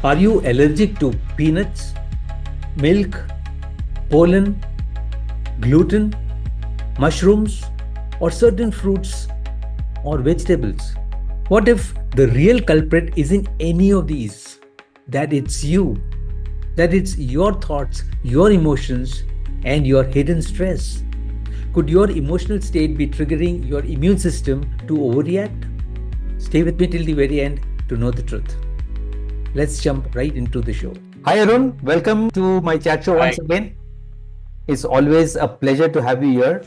Are you allergic to peanuts, milk, pollen, gluten, mushrooms, or certain fruits or vegetables? What if the real culprit isn't any of these? That it's you, that it's your thoughts, your emotions, and your hidden stress. Could your emotional state be triggering your immune system to overreact? Stay with me till the very end to know the truth. Let's jump right into the show. Hi Arun, welcome to my chat show once Hi. again. It's always a pleasure to have you here.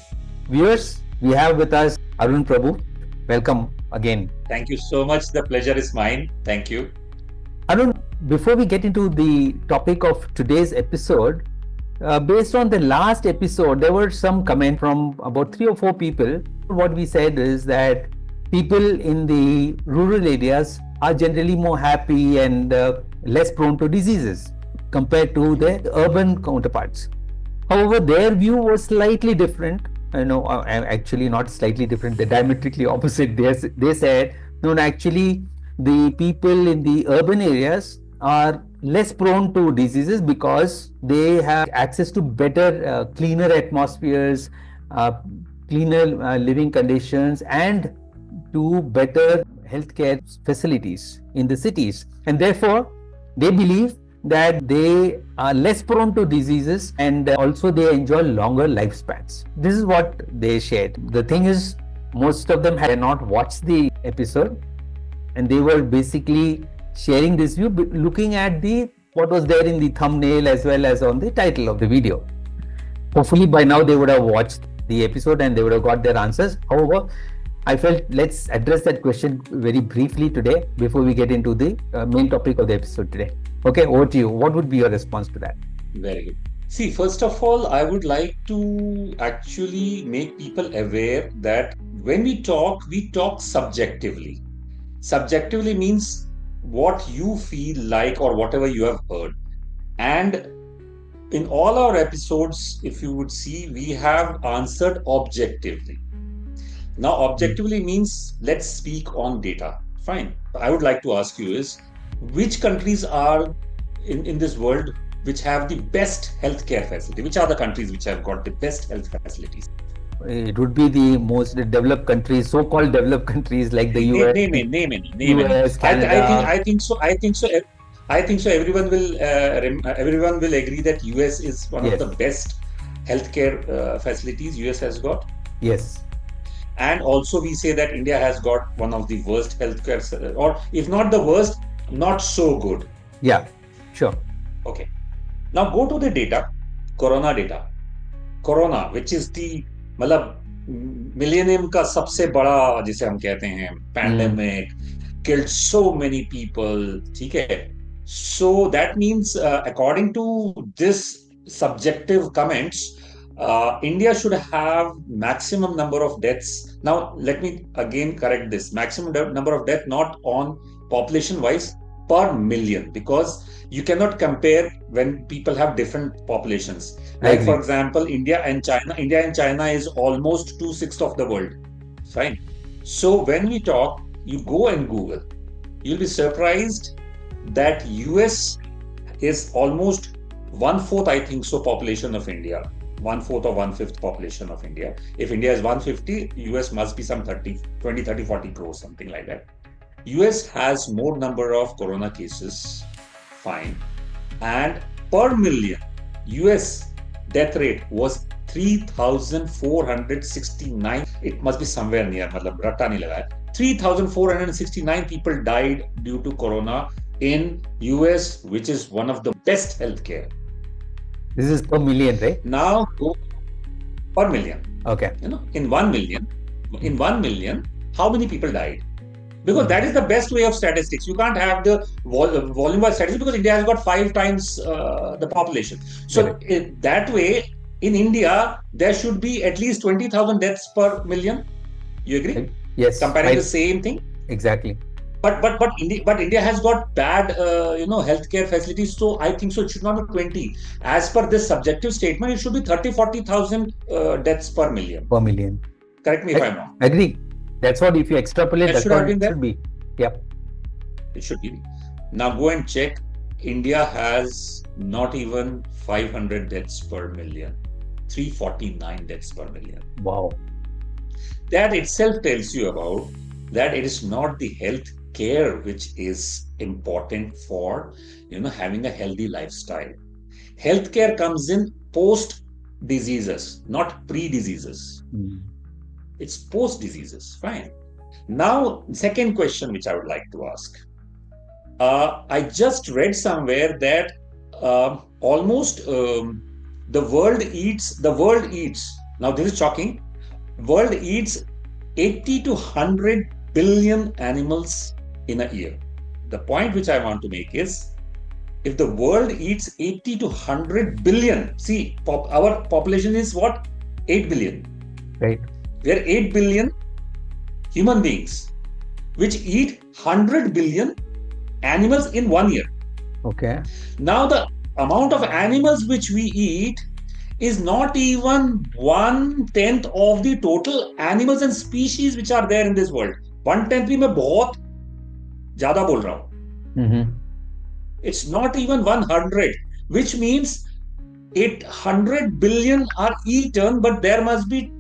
Viewers, we have with us Arun Prabhu. Welcome again. Thank you so much. The pleasure is mine. Thank you. Arun, before we get into the topic of today's episode, based on the last episode, there were some comments from about 3 or 4 people. What we said is that people in the rural areas are generally more happy and less prone to diseases compared to the urban counterparts. However, their view was slightly different. Actually not slightly different, they're diametrically opposite. They said, no, actually, the people in the urban areas are less prone to diseases because they have access to better, cleaner atmospheres, uh, cleaner living conditions, and to better healthcare facilities in the cities. And therefore, they believe that they are less prone to diseases and also they enjoy longer lifespans. This is what they shared. The thing is, most of them had not watched the episode and they were basically sharing this view looking at the what was there in the thumbnail as well as on the title of the video. Hopefully by now they would have watched the episode and they would have got their answers. However, I felt let's address that question very briefly today before we get into the main topic of the episode today. Okay, over to you. What would be your response to that? Very good. See, first of all, I would like to actually make people aware that when we talk subjectively. Subjectively means what you feel like or whatever you have heard. And in all our episodes, if you would see, we have answered objectively. Now, objectively means let's speak on data. Fine. I would like to ask you is which countries are in this world which have the best healthcare facility? Which are the countries which have got the best health facilities? It would be the most developed countries, so-called developed countries like the Name, US, name any. Canada. I think so. Everyone will agree that US is one of Yes, the best healthcare facilities US has got. yes, And also we say that India has got one of the worst healthcare, or if not the worst, not so good. yeah, sure. Okay. Now go to the data, corona data. Corona, which is the मतलब millennium का सबसे बड़ा जिसे हम कहते हैं pandemic, killed so many people. ठीक है. So that means according to this subjective comments, India should have maximum number of deaths. Now, let me again correct this. Maximum number of deaths not on population wise per million, because you cannot compare when people have different populations. Like for example, India and China is almost 2/6 of the world. Fine. So when we talk, you go and Google, you'll be surprised that US is almost 1/4, I think so, population of India. 1/4 or 1/5 population of India. If India is 150, US must be some 20, 30, 40 crores, something like that. US has more number of corona cases, fine. And per million, US death rate was 3,469. It must be somewhere near, मतलब रट्टा नहीं लगा. 3,469 people died due to corona in US, which is one of the best healthcare. This is per million, right? Now go per million. Okay. In 1 million, how many people died? Because that is the best way of statistics. You can't have the volume-wise statistics because India has got 5 times the population. So that way, in India, there should be at least 20,000 deaths per million. You agree? Yes. Comparing the same thing. Exactly. But India has got bad healthcare facilities, so I think so it should not be 20. As per this subjective statement, it should be 30-40,000 deaths per million. Per million. Correct me if I'm wrong. Agree. That's what, if you extrapolate, That that's should what have been it there. should be. Yep. It should be. Now go and check India has not even 500 deaths per million, 349 deaths per million. Wow. That itself tells you about that it is not the health care which is important for having a healthy lifestyle. Healthcare comes in post diseases, not pre diseases. Mm. It's post diseases. Fine. Now, second question which I would like to ask. I just read somewhere that almost the world eats. Now, this is shocking. World eats 80 to 100 billion animals in a year. The point which I want to make is if the world eats 80 to 100 billion, see, our population is what? 8 billion. Right. We are 8 billion human beings which eat 100 billion animals in 1 year. Okay. Now, the amount of animals which we eat is not even 1/10 of the total animals and species which are there in this world. 1/10 भी मैं बहुत ज़्यादा बोल रहा हूँ. It's not even 100, which means 800 billion are eaten, but there must be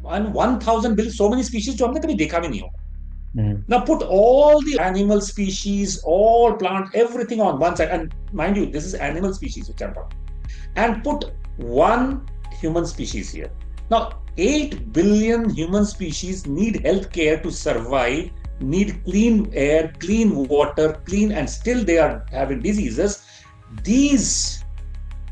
1,000 billion, so many species जो हमने कभी देखा भी नहीं होगा. Now put all the animal species, all plant, everything on one side, and mind you, this is animal species which I'm talking, and put one human species here. Now 8 billion human species need health care to survive, need clean air, clean water, clean, and still they are having diseases. These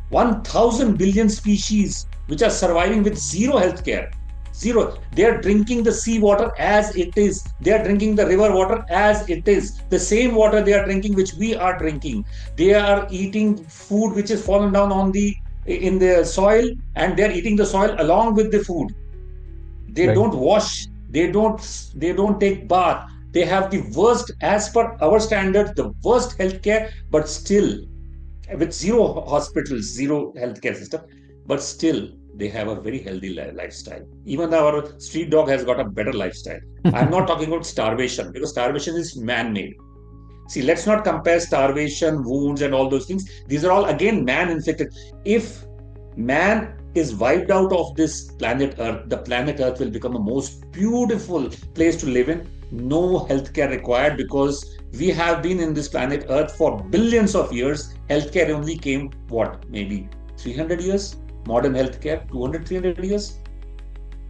1,000 billion species which are surviving with zero health care, zero. They are drinking the sea water as it is. They are drinking the river water as it is. The same water they are drinking which we are drinking. They are eating food which is fallen down in the soil, and they are eating the soil along with the food. They don't wash. They don't take bath. They have the worst, as per our standards, the worst healthcare, but still with zero hospitals, zero healthcare system, but still they have a very healthy lifestyle. Even our street dog has got a better lifestyle. I'm not talking about starvation, because starvation is man-made. See, let's not compare starvation, wounds, and all those things. These are all again man-inflicted. If man is wiped out of this planet Earth, the planet Earth will become a most beautiful place to live in. No healthcare required, because we have been in this planet Earth for billions of years. Healthcare only came, what, maybe 300 years? Modern healthcare, 200, 300 years?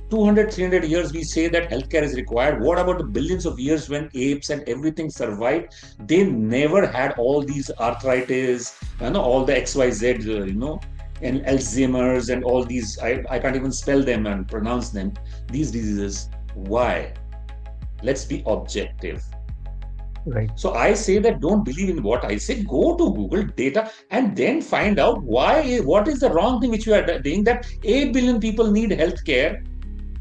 200, 300 years we say that healthcare is required. What about the billions of years when apes and everything survived? They never had all these arthritis, all the XYZ, and Alzheimer's and all these, I can't even spell them and pronounce them, these diseases. Why? Let's be objective. Right. So I say that don't believe in what I say. Go to Google data and then find out what is the wrong thing which you are doing, that 8 billion people need healthcare,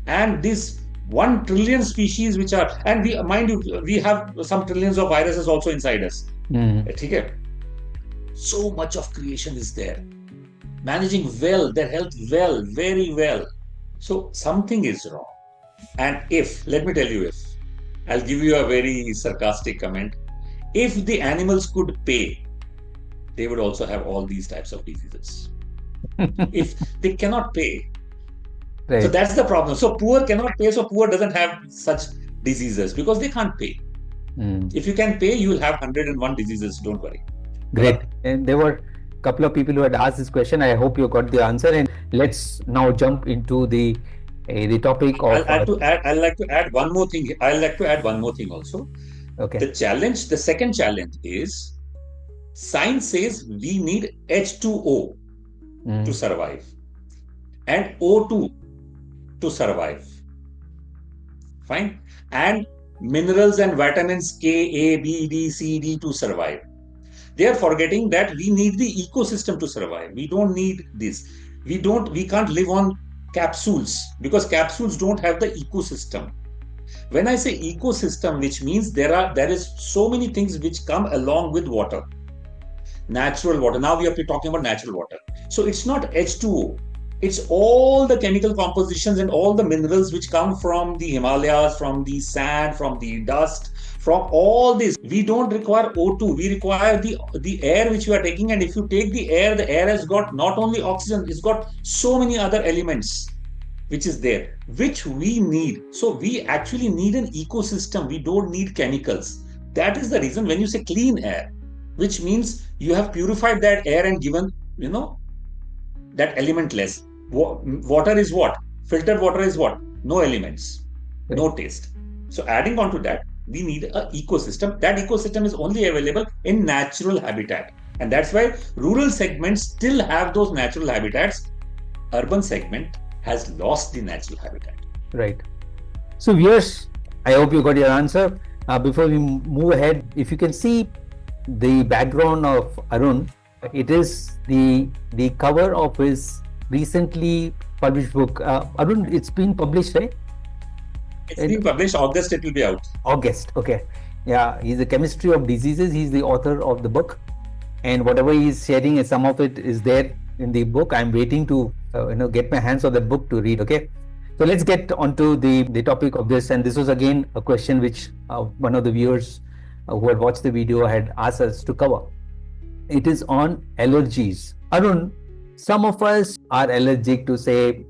and this 1 trillion species which are, and we, mind you, we have some trillions of viruses also inside us. Okay? So much of creation is there. Managing well, their health well, very well. So something is wrong. And let me tell you, I'll give you a very sarcastic comment. If the animals could pay, they would also have all these types of diseases. If they cannot pay, right. So that's the problem. So poor cannot pay, so poor doesn't have such diseases because they can't pay. If you can pay, you will have 101 diseases. Don't worry. Great. And there were a couple of people who had asked this question. I hope you got the answer. And let's now jump into the topic of. I'd like to add one more thing. I'd like to add one more thing also. Okay. The second challenge is, science says we need H2O to survive and O2 to survive. Fine. And minerals and vitamins K, A, B, D, C, D to survive. They are forgetting that we need the ecosystem to survive. We don't need this. We can't live on capsules, because capsules don't have the ecosystem. When I say ecosystem, which means there is so many things which come along with water. Natural water. Now we are talking about natural water. So it's not H2O. It's all the chemical compositions and all the minerals which come from the Himalayas, from the sand, from the dust, from all this. We don't require O2. We require the air which we are taking. And if you take the air has got not only oxygen, it's got so many other elements which is there, which we need. So we actually need an ecosystem. We don't need chemicals. That is the reason when you say clean air, which means you have purified that air and given, that elementless. Water is what? Filtered water is what? No elements, Right. no taste. So adding on to that, we need an ecosystem. That ecosystem is only available in natural habitat. And that's why rural segments still have those natural habitats. Urban segment has lost the natural habitat. Right. So viewers, I hope you got your answer. Before we move ahead, if you can see the background of Arun, it is the cover of his recently published book. Arun, it's been published, right? It's being published. August it will be out. August. Okay. Yeah, he's the chemistry of diseases. He's the author of the book, and whatever he's sharing, some of it is there in the book. I'm waiting to get my hands on the book to read. Okay. So let's get onto the topic of this. And this was again a question which one of the viewers who had watched the video had asked us to cover. It is on allergies. Arun, some of us are allergic to, say,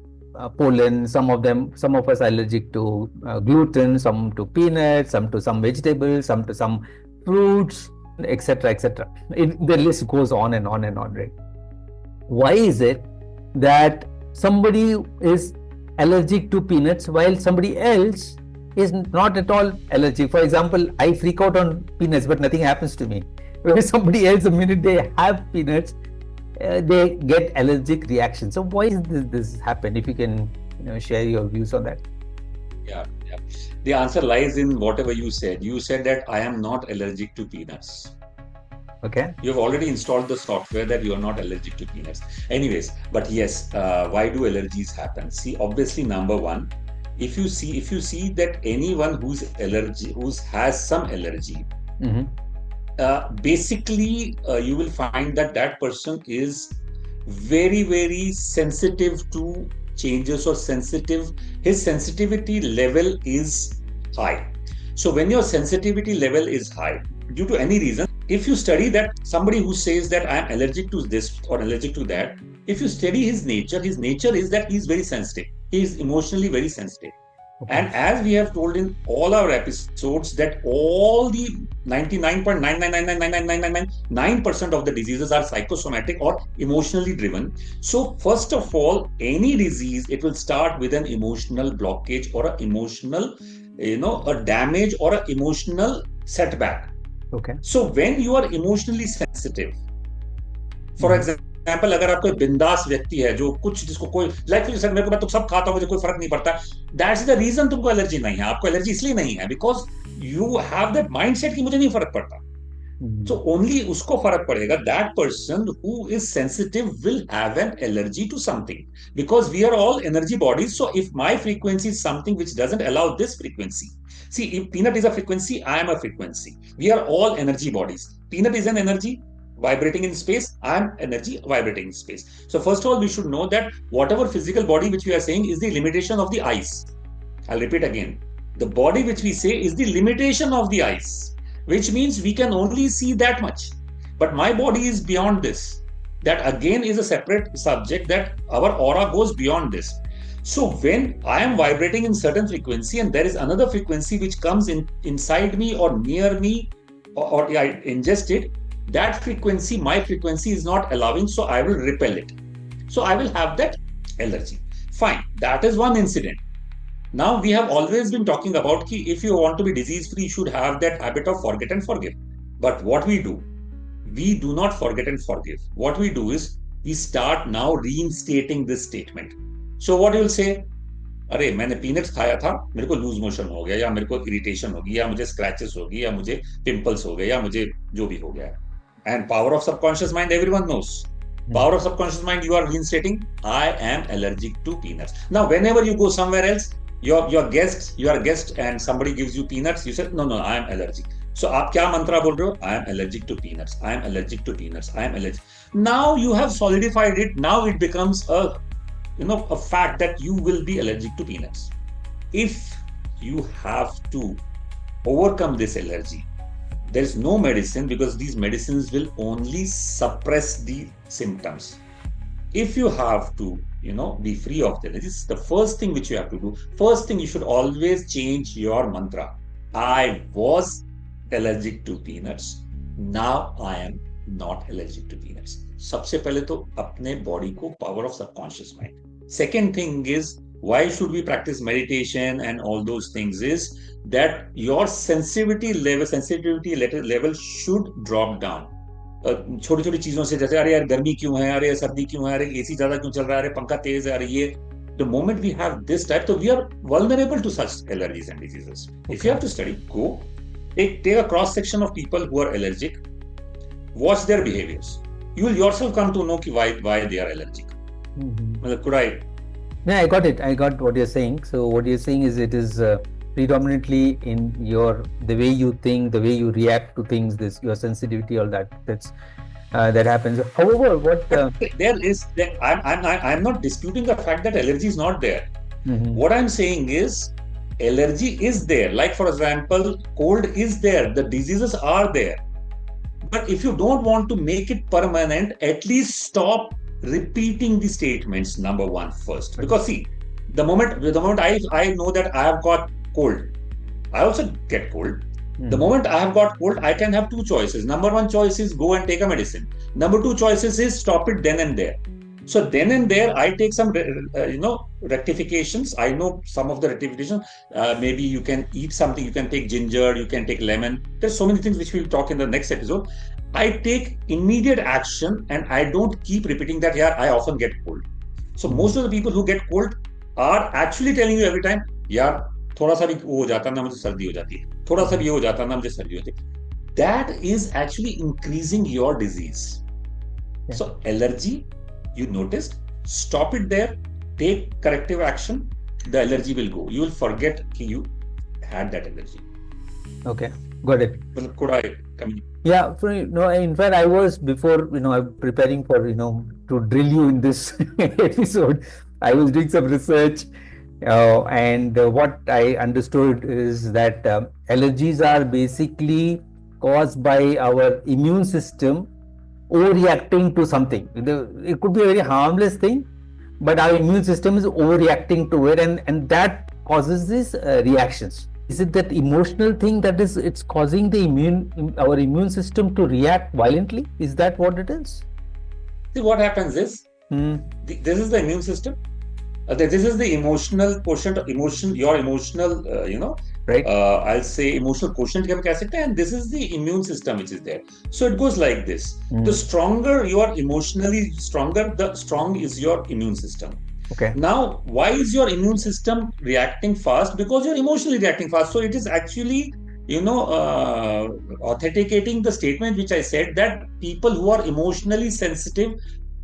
pollen. Some of us are allergic to gluten. Some to peanuts. Some to some vegetables. Some to some fruits, etc., etc. The list goes on and on and on. Right? Why is it that somebody is allergic to peanuts while somebody else is not at all allergic? For example, I freak out on peanuts, but nothing happens to me. Whereas somebody else, the minute they have peanuts, they get allergic reaction. So why is this happen? If you can share your views on that. Yeah. The answer lies in whatever you said. You said that I am not allergic to peanuts. Okay. You have already installed the software that you are not allergic to peanuts. Anyways, but yes, why do allergies happen? See, obviously, number one, if you see that anyone who has some allergy, basically you will find that person is very, very sensitive to changes or sensitive. His sensitivity level is high. So when your sensitivity level is high due to any reason, if you study that somebody who says that I am allergic to this or allergic to that, if you study his nature is that he's very sensitive. He is emotionally very sensitive. Okay. And as we have told in all our episodes that all the 99.9999999% of the diseases are psychosomatic or emotionally driven. So first of all, any disease, it will start with an emotional blockage or an emotional, a damage or an emotional setback. Okay. So when you are emotionally sensitive, for example, अगर आप कोई बिंदास व्यक्ति है जो कुछ जिसको कोई लाइक सर मेरे को मैं तो सब खाता हूं मुझे कोई फर्क नहीं पड़ता, दैट्स द रीजन तुमको एलर्जी नहीं है. आपको एलर्जी इसलिए नहीं है because you have that mindset कि मुझे नहीं फर्क पड़ता. So only उसको फर्क पड़ेगा. That person who is sensitive will have an allergy to something because we are all energy bodies. So if my frequency is something which doesn't allow this frequency, see, if peanut is a frequency, I am a frequency. We are all energy bodies. Peanut is an energy vibrating in space. I am energy vibrating in space. So first of all, we should know that whatever physical body which we are saying is the limitation of the eyes. I'll repeat again. The body which we say is the limitation of the eyes, which means we can only see that much. But my body is beyond this. That again is a separate subject, that our aura goes beyond this. So when I am vibrating in certain frequency and there is another frequency which comes inside me or near me or I ingest it, that frequency, my frequency is not allowing, so I will repel it. So I will have that allergy. Fine, that is one incident. Now, we have always been talking about ki if you want to be disease-free, you should have that habit of forget and forgive. But what we do not forget and forgive. What we do is, we start now reinstating this statement. So what you will say? अरे मैंने peanuts खाया था, मेरे को loose motion हो गया, या मेरे को इरिटेशन होगी, या मुझे स्क्रैचेस होगी, या मुझे पिंपल्स हो गए, या मुझे जो भी हो गया. And power of subconscious mind, everyone knows. Power of subconscious mind, you are reinstating, I am allergic to peanuts. Now, whenever you go somewhere else, you are a guest and somebody gives you peanuts, you say, no, I am allergic. So, आप क्या mantra बोल रहे हो? I am allergic to peanuts. I am allergic to peanuts. I am allergic. Now you have solidified it. Now it becomes a a fact that you will be allergic to peanuts. If you have to overcome this allergy, there is no medicine, because these medicines will only suppress the symptoms. If you have to, be free of the allergies, the first thing which you have to do, first thing, you should always change your mantra. I was allergic to peanuts. Now I am not allergic to peanuts. सबसे पहले तो अपने body को power of subconscious mind. Second thing is, why should we practice meditation and all those things, is that your sensitivity level should drop down. छोटी छोटी चीजों से, जैसे अरे यार गर्मी क्यों है, अरे सर्दी क्यों है, अरे एसी ज्यादा क्यों चल रहा है, अरे पंखा तेज है, अरे ये, the moment we have this type, so we are vulnerable to such allergies and diseases. Okay. If you have to study, go take a cross section of people who are allergic, watch their behaviors. You will yourself come to know why they are allergic. Could I? Yeah, I got it. I got what you're saying. So what you're saying is, it is predominantly in the way you think, the way you react to things, your sensitivity, all that happens. However, I'm not disputing the fact that allergy is not there. What I'm saying is, allergy is there. Like, for example, cold is there. The diseases are there. But if you don't want to make it permanent, at least stop repeating the statements, number one, first. Because see, the moment I know that I have got cold, I also get cold. The moment I have got cold, I can have two choices. Number one choice is go and take a medicine. Number two choices is stop it then and there. So then and there, I take some, rectifications. I know some of the rectifications. Maybe you can eat something. You can take ginger. You can take lemon. There's so many things which we'll talk in the next episode. I take immediate action, and I don't keep repeating that. Yeah, I often get cold. So most of the people who get cold are actually telling you every time, yeah, थोड़ा सा भी वो हो जाता ना मुझे सर्दी हो जाती है, थोड़ा सा भी ये हो जाता ना मुझे सर्दी होती है. That is actually increasing your disease. Yeah. So allergy, you noticed, stop it there, take corrective action, the allergy will go. You will forget that you had that allergy. Okay, got it. Well, could I come in? Yeah, in fact, I was before, preparing for, to drill you in this episode, I was doing some research, and what I understood is that allergies are basically caused by our immune system overreacting to something. It could be a very harmless thing, but our immune system is overreacting to it, and that causes these reactions. Is it that emotional thing that it's causing our immune system to react violently? Is that what it is? See, what happens is, this is the immune system. This is the emotional quotient of emotion, your emotional, right? I'll say emotional quotient, and this is the immune system which is there. So it goes like this. The stronger you are emotionally stronger, the strong is your immune system. Okay. Now, why is your immune system reacting fast? Because you're emotionally reacting fast. So it is actually, authenticating the statement which I said, that people who are emotionally sensitive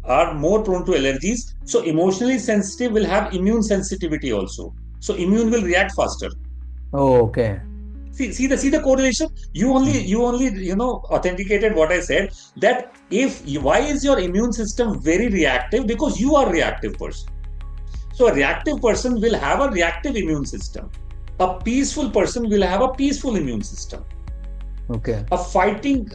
are more prone to allergies. So emotionally sensitive will have immune sensitivity also. So immune will react faster. Oh, okay. See the correlation. You only authenticated what I said, that why is your immune system very reactive? Because you are a reactive person. So a reactive person will have a reactive immune system. A peaceful person will have a peaceful immune system. Okay. A fighting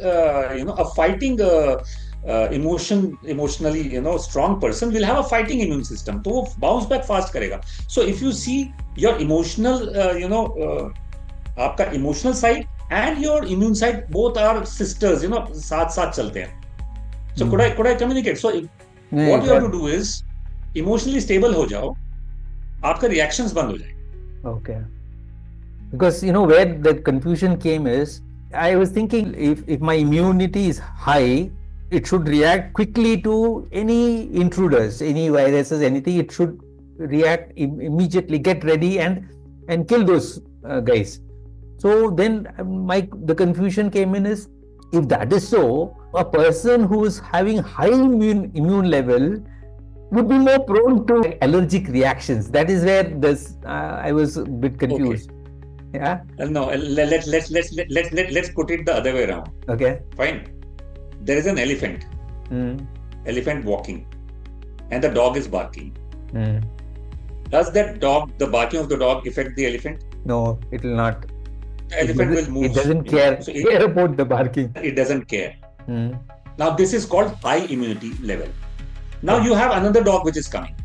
emotionally strong person will have a fighting immune system. So वो bounce back fast करेगा. So if you see your emotional, आपका emotional side and your immune side, both are sisters. साथ चलते हैं. So could I communicate? So what you have to do is, emotionally stable हो जाओ, आपका reactions बंद हो जाएंगे. Okay. Because where the confusion came is, I was thinking if my immunity is high, it should react quickly to any intruders, any viruses, anything. It should react immediately, get ready and kill those guys. So then the confusion came in is, if that is so, a person who is having high immune level would be more prone to allergic reactions. That is where I was a bit confused. Okay. Yeah. No, let's put it the other way around. Okay. Fine. There is an elephant. Elephant walking, and the dog is barking. Mm. Does the barking of the dog affect the elephant? No, it will not. The elephant will It move, doesn't care So care about the barking. it doesn't care. Mm. Now, this is called high immunity level. Now, Okay. you have another dog which is coming.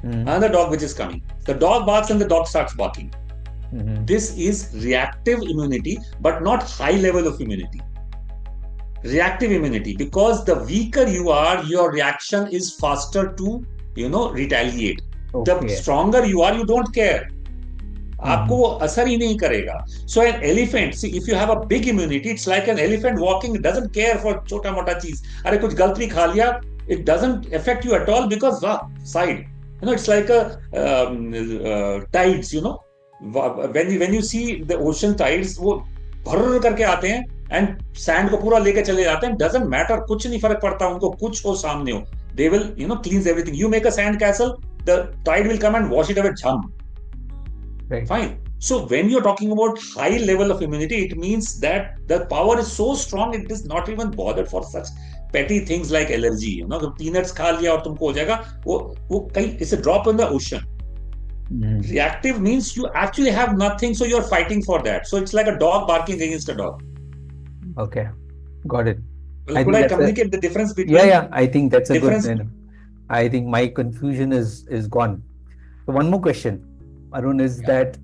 Mm. Another dog which is coming. The dog barks and the dog starts barking. Mm-hmm. This is reactive immunity, but not high level of immunity. Reactive immunity, because the weaker you are, your reaction is faster to, retaliate. The Okay. stronger you are, you don't care. आपको Mm-hmm. वो असर ही नहीं करेगा. So an elephant, see, if you have a big immunity, it's like an elephant walking, it doesn't care for छोटा मोटा चीज. अरे कुछ गलती खा लिया, it doesn't affect you at all because side. It's like a tides. When you see the ocean tides, वो भर करके आते हैं एंड सैंड को पूरा लेके चले जाते हैं. डजंट मैटर, कुछ नहीं फर्क पड़ता उनको, कुछ हो सामने हो. They will, cleanse everything. You make a sand castle, the tide will come and wash it away. Jham. Right. Fine. So when you're talking about high level of immunity, it means that the power is so strong it is not even bothered for such petty things like allergy. Peanuts खा लिया और तुमको हो जाएगा. वो कहीं, it's a drop in the ocean. Mm. Reactive means you actually have nothing, so you're fighting for that. So it's like a dog barking against a dog. Okay. Got it. Well, could I communicate the difference between? Yeah. I think that's a difference? good. I think my confusion is gone. So one more question, Arun, is that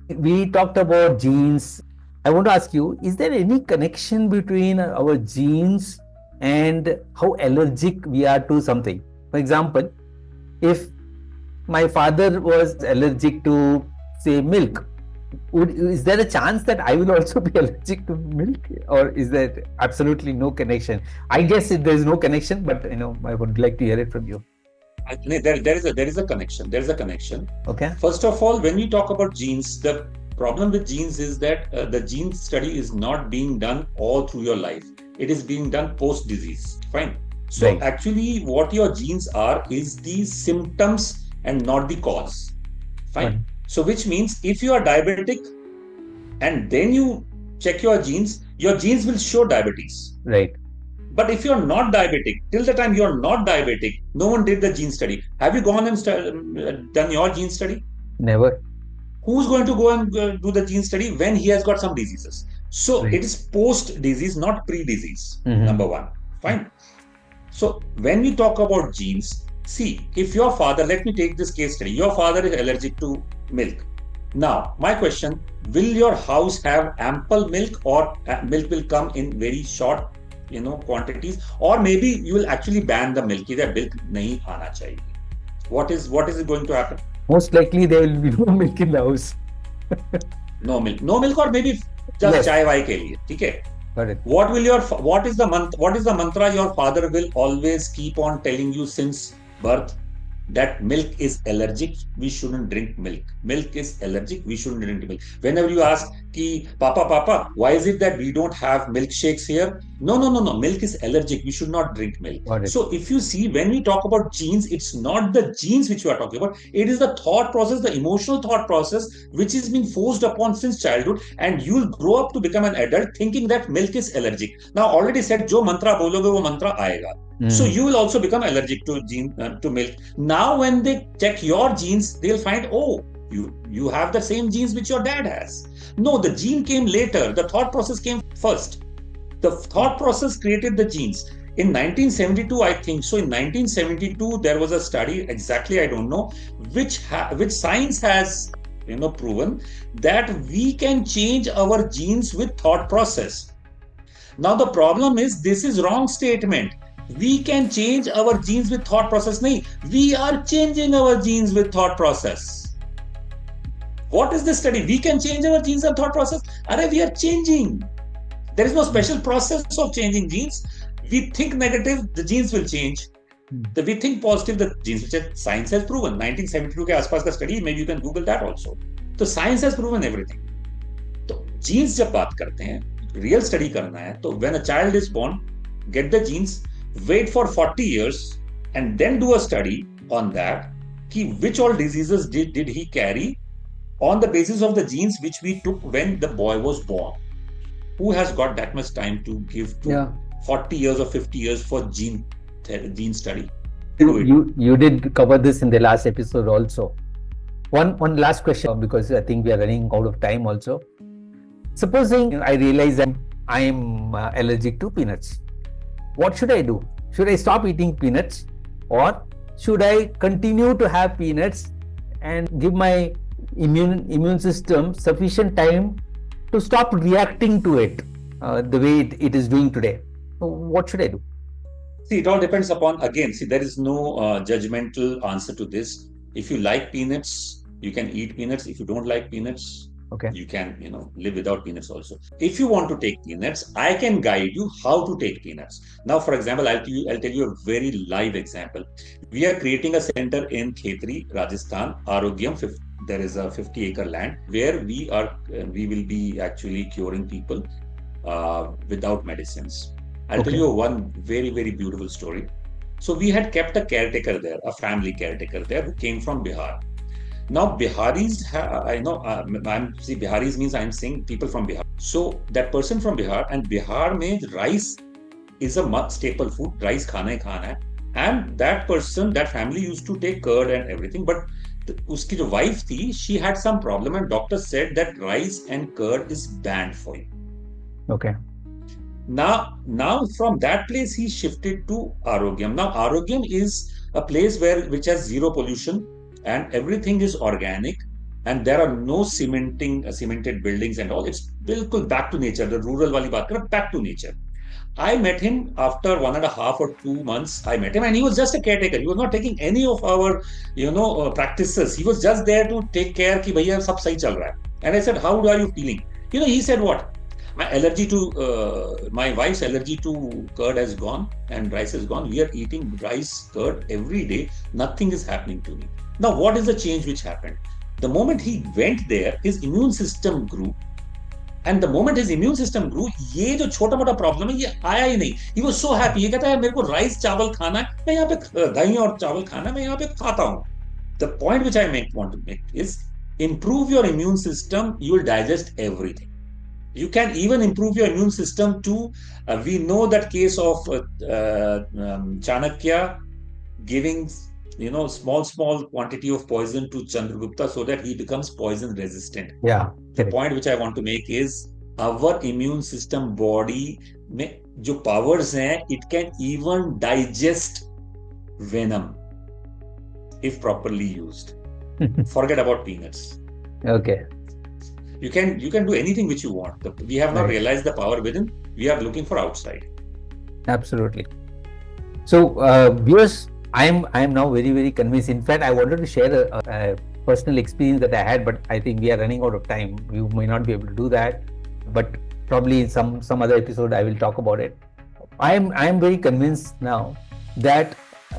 we talked about genes. I want to ask you, is there any connection between our genes and how allergic we are to something? For example, if my father was allergic to, say, milk, is there a chance that I will also be allergic to milk, or is there absolutely no connection? I guess there is no connection, but I would like to hear it from you. There is a connection. There is a connection. Okay. First of all, when we talk about genes, the problem with genes is that the gene study is not being done all through your life. It is being done post-disease. Fine. So Right. actually, what your genes are is the symptoms and not the cause. Fine. Right. So which means if you are diabetic and then you check your genes will show diabetes. Right. But if you're not diabetic, till the time you're not diabetic, no one did the gene study. Have you gone and done your gene study? Never. Who's going to go and do the gene study when he has got some diseases? So Right. it is post-disease, not pre-disease. Mhm. Number one. Fine. So when we talk about genes, see, if your father, let me take this case study. Your father is allergic to milk. Now, my question, will your house have ample milk, or milk will come in very short quantities, or maybe you will actually ban the milk? That milk nahi aana chahiye. What is it going to happen? Most likely there will be no milk in the house. No milk, or maybe just chai vai ke liye. ठीक है? Got it. What is the mantra your father will always keep on telling you since birth? That milk is allergic, we shouldn't drink milk. Milk is allergic, we shouldn't drink milk. Whenever you ask, Papa, why is it that we don't have milkshakes here? No. Milk is allergic, we should not drink milk. So if you see, when we talk about genes, it's not the genes which you are talking about. It is the thought process, the emotional thought process, which is being forced upon since childhood. And you'll grow up to become an adult thinking that milk is allergic. Now, already said, jo mantra bologe, wo mantra aayega. So you will also become allergic to milk. Now, when they check your genes, they'll find, oh, you have the same genes which your dad has. No, the gene came later. The thought process came first. The thought process created the genes. In 1972, I think so. In 1972, there was a study. Exactly, I don't know which science has proven that we can change our genes with thought process. Now the problem is, this is wrong statement. We can change our genes with thought process. No, we are changing our genes with thought process. What is this study? We can change our genes and thought process. We are changing. There is no special process of changing genes. We think negative, the genes will change. We think positive, the genes, which science has proven. 1972 के आसपास का study, maybe you can Google that also. So science has proven everything. तो genes जब बात करते हैं, real study करना है, तो when a child is born, get the genes, wait for 40 years, and then do a study on that, which all diseases did he carry on the basis of the genes which we took when the boy was born. Who has got that much time to give to 40 years or 50 years for gene study? do it. You did cover this in the last episode also. One last question, because I think we are running out of time also. Supposing I realize I'm allergic to peanuts, what should I do? Should I stop eating peanuts, or should I continue to have peanuts and give my immune system sufficient time to stop reacting to it the way it is doing today? So what should I do? See, it all depends upon, again, see, there is no judgmental answer to this. If you like peanuts, you can eat peanuts. If you don't like peanuts, Okay. you can, live without peanuts also. If you want to take peanuts, I can guide you how to take peanuts. Now, for example, I'll tell you a very live example. We are creating a center in Khetri, Rajasthan, Arogyam. There is a 50-acre land where we will be actually curing people without medicines. I'll tell Okay. you one very, very beautiful story. So we had kept a caretaker there, a family caretaker there who came from Bihar. Now Biharis, I know, see, Biharis means I'm saying people from Bihar. So that person from Bihar, and Bihar mein rice is a must staple food. Rice khana hi khana hai. And that person, that family used to take curd and everything, but uski jo wife thi, she had some problem, and doctor said that rice and curd is banned for you. Okay. Now from that place he shifted to Arogyam. Now Arogyam is a place which has zero pollution and everything is organic, and there are no cemented buildings and all. It's bilkul back to nature. The rural wali baat kar, back to nature. I met him after 1.5 or 2 months. I met him, and he was just a caretaker. He was not taking any of our, practices. He was just there to take care कि भैया सब सही चल रहा है. And I said, how are you feeling? He said what? My wife's allergy to curd has gone and rice has gone. We are eating rice, curd every day. Nothing is happening to me. Now, what is the change which happened? The moment he went there, his immune system grew. And the moment his immune system grew, ये जो छोटा मोटा problem है ये आया ही नहीं. He was so happy. ये कहता है मेरे को राइस चावल खाना है, मैं यहाँ पे दही और चावल खाना है, मैं यहाँ पे खाता हूँ. The point which I want to make is improve your immune system, you will digest everything. You can even improve your immune system too. We know that case of Chanakya giving small quantity of poison to Chandragupta so that he becomes poison resistant. Yeah. The point which I want to make is our immune system body में जो powers हैं, it can even digest venom if properly used. Forget about peanuts. Okay. You can do anything which you want. We have not realized the power within. We are looking for outside. Absolutely. So, viewers, I am now very, very convinced. In fact, I wanted to share a personal experience that I had, but I think we are running out of time. You may not be able to do that, but probably in some other episode I will talk about it. I am very convinced now that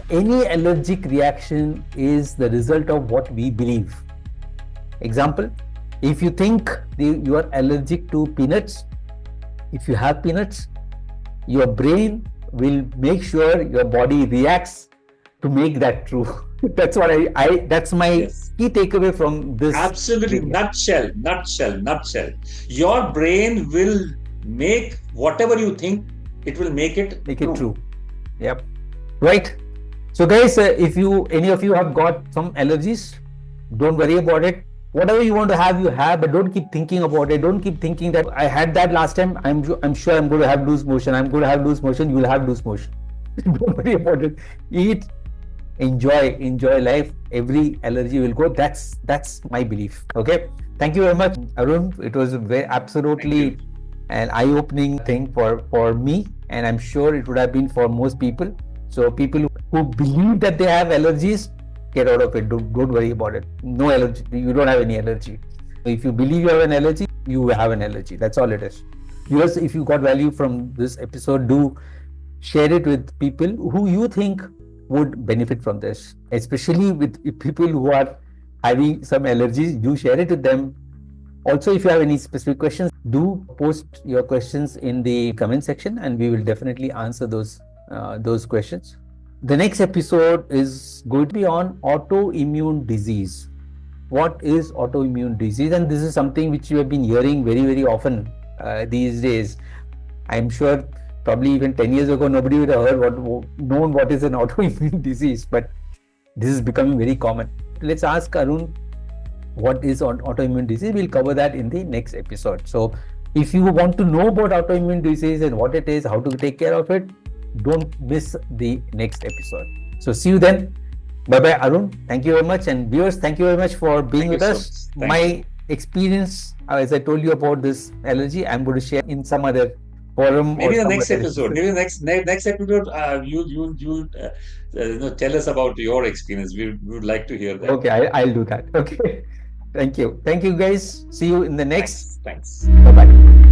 any allergic reaction is the result of what we believe. Example, if you think you are allergic to peanuts, if you have peanuts, your brain will make sure your body reacts to make that true. That's what that's my key takeaway from this. Absolutely. Nutshell. Your brain will make whatever you think, it will make it true. Yep. Right. So guys, if any of you have got some allergies, don't worry about it. Whatever you want to have, you have, but don't keep thinking about it. Don't keep thinking that I had that last time. I'm sure I'm going to have loose motion. I'm going to have loose motion. You will have loose motion. Don't worry about it. Eat, enjoy life. Every allergy will go. That's my belief. Okay. Thank you very much, Arun. It was absolutely an eye-opening thing for me, and I'm sure it would have been for most people. So people who believe that they have allergies, get out of it. Don't worry about it. No allergy. You don't have any allergy. If you believe you have an allergy, you have an allergy. That's all it is. Viewers, if you got value from this episode, do share it with people who you think would benefit from this, especially with people who are having some allergies. Do share it with them. Also, if you have any specific questions, do post your questions in the comment section, and we will definitely answer those questions. The next episode is going to be on autoimmune disease. What is autoimmune disease? And this is something which you have been hearing very, very often these days. I'm sure Probably even 10 years ago, nobody would have known what is an autoimmune disease, but this is becoming very common. Let's ask Arun what is on autoimmune disease. We'll cover that in the next episode. So if you want to know about autoimmune disease and what it is, how to take care of it, don't miss the next episode. So see you then. Bye bye, Arun. Thank you very much. And viewers, thank you very much for being Thank with you so us. much. Thank My you. experience, as I told you about this allergy, I'm going to share in some other forum or Maybe the some next other episode. episode. Maybe the next episode. You tell us about your experience. We would like to hear that. Okay, I'll do that. Okay. Thank you. Thank you, guys. See you in the next. Thanks. Thanks. Bye bye.